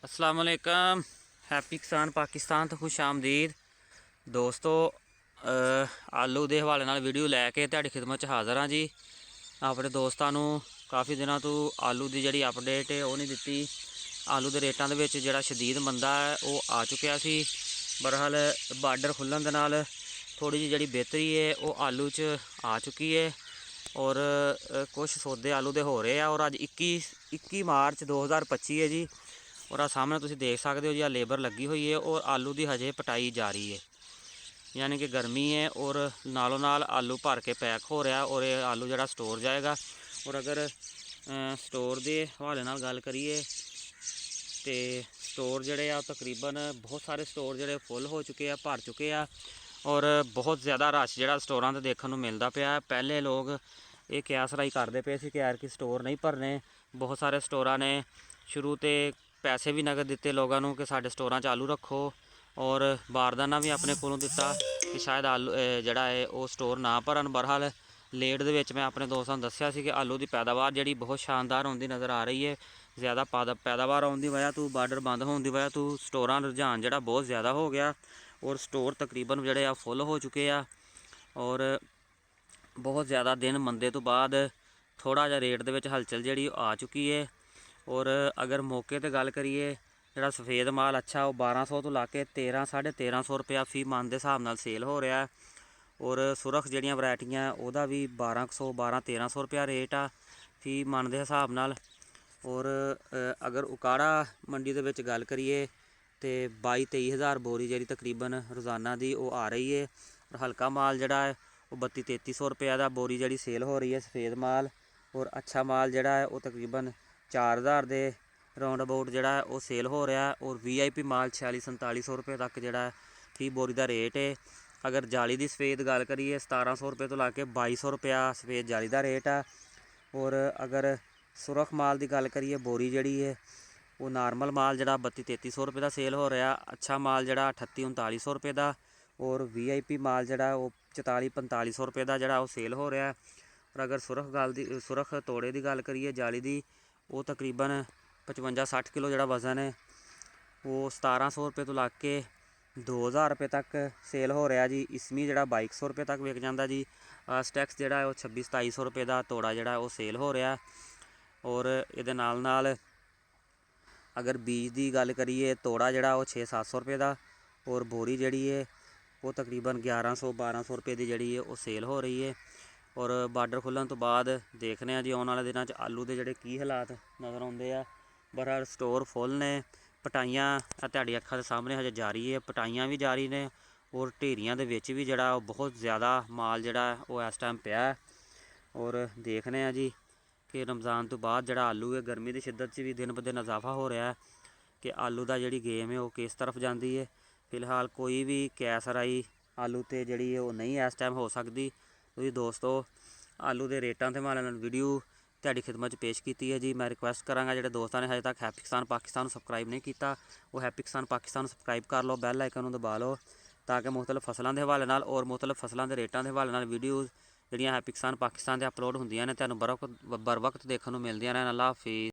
अस्सलाम वालेकुम। हैप्पी किसान पाकिस्तान तो खुश आमदीद दोस्तों। आलू के हवाले नाल वीडियो लैके तुहाडी खिदमत च हाज़र हाँ जी। अपने दोस्तां नूं काफ़ी दिनों तो आलू की जिहड़ी अपडेट है वो नहीं दित्ती। आलू के रेटां दे विच जिहड़ा शदीद मंदा है वो आ चुकिया सी। बहरहाल बार्डर खुल्लण दे नाल थोड़ी जी जिहड़ी बेहतरी है वो आलू च आ चुकी है और कुछ सौदे आलू दे हो रहे हैं। और अज 21 मार्च 2025 है जी। और सामने तुसीं देख सकते हो जी लेबर लगी हुई है और आलू की हजे पटाई जारी है, यानी कि गर्मी है और नालों नाल आलू भर के पैक हो रहा और ये आलू जरा स्टोर जाएगा। और अगर स्टोर के हवाले नाल गल करिए तो स्टोर जोड़े आ तकरीबन बहुत सारे स्टोर जोड़े फुल हो चुके हैं, भर चुके हैं और बहुत ज़्यादा रश जोड़ा स्टोरां ते देखने मिलता पाया। पहले लोग ये क्यास राई करते पे सी कि यार कि स्टोर नहीं भरने। बहुत सारे स्टोरां ने शुरू तो पैसे भी नगद दिते लोगों को कि साडे स्टोरां च आलू रखो और बारदाना भी अपने कोलों दिता कि शायद आलू जड़ा है वो स्टोर ना भरन। बहरहाल लेट दे विच मैं अपने दोस्तों को दस्सिया सी कि आलू की पैदावार जी बहुत शानदार होंदी नज़र आ रही है। ज़्यादा पैदावार आने की वजह तो बार्डर बंद होने की वजह तो स्टोरां रुझान जड़ा बहुत ज़्यादा हो गया और स्टोर तकरीबन जड़े आ फुल हो चुके हैं। और बहुत ज़्यादा दिन मंदे तो बाद थोड़ा जिहा रेट दे विच हलचल जी आ चुकी है। और अगर मौके पर गल करिए जोड़ा सफ़ेद माल अच्छा वो 1200 तो ला के 13 साढ़े 1300 रुपया फी मन के हिसाब नाल सेल हो रहा है। और सुरख जड़ियाँ वरायटियाँ वह भी 1200-1300 रुपया रेट आ फी मन के हिसाब नाल। और अगर उकाड़ा मंडी के विच गल करिए तो 22-23 हज़ार बोरी जी तकरीबन रोज़ाना की वो आ रही है। और हल्का माल जड़ा है वो 32-3300 रुपया का बोरी जी सेल हो रही है सफ़ेद माल। और अच्छा माल जड़ा है वो तकरीबन 4000 के राउंड अबाउट जड़ा है वो सेल हो रहा है। और VIP माल 46-4700 रुपये तक जड़ा फी बोरी का रेट है। अगर जाली की सफ़ेद गल करिए 1700 रुपये तो ला के 2200 रुपया सफ़ेद जाली का रेट है। और अगर सुरख माल की गल करिए बोरी जड़ी है वो नॉर्मल माल जड़ा 32-3300 रुपये का सेल हो रहा। अच्छा माल जड़ा 38-3900 रुपये का। और VIP माल जड़ा वो 44-4500 रुपये का जड़ा वो सेल हो रहा है। और अगर सुरख तोड़े की गल करिए जाली की वो तकरीबन 55-60 किलो जड़ा वज़न है वो 1700 रुपये तो लग के 2000 रुपये तक सेल हो रहा जी। इसमी जड़ा 2200 रुपये तक विक जाता जी। स्टैक्स जड़ा है वो 26-2700 रुपये का तोड़ा जड़ा वो सेल हो रहा। और ये नाल अगर बीज की गल करिए तोड़ा जड़ा वो 600-700 रुपये का। और बोरी जड़ी है वो तकरीबन 1100-1200 रुपये की जड़ी है वो सेल हो रही है। और बार्डर खुल्लण तो बाद देखने जी आने वाले दिनों आलू के जोड़े की हालात नज़र आते हैं। बहरहाल स्टोर फुल ने, पटाइयाँ तुहाडी अक्खां दे सामने हजे जारी है, पटाइयाँ भी जारी ने। और ढेरियां दे विच भी जड़ा बहुत ज़्यादा माल जड़ा वो इस टाइम पिया है। और देखने जी कि रमज़ान तो बाद जड़ा आलू है गर्मी की शिद्दत भी दिन ब दिन इजाफा हो रहा है कि आलू का जी गेम है वो किस तरफ जाती है। फिलहाल कोई भी कैस राई आलू तो जी वो नहीं इस टाइम हो सकती। तो दोस्तों आलू के रेटां ते हवाले नाल वीडियो तुहाडी खिदमत पेश की है जी। मैं रिक्वेस्ट कराँगा जो दोस्तों ने हजे तक हैप्पी किसान पाकिस्तान सबसक्राइब नहीं किया वो हैप्पी किसान पाकिस्तान सबसक्राइब कर लो, बैल आइकन दबा लो ताकि मुख्तलिफ फसलों के हवाले नाल और मुख्तलिफ फसलों के रेटां के हवाले नाल वीडियोज़ जिहड़ियां हैप्पी किसान पाकिस्तान से अपलोड होंदियां ने तुहानूं बर वक्त देखने को मिलदियां रहन। अल्लाह हाफिज़।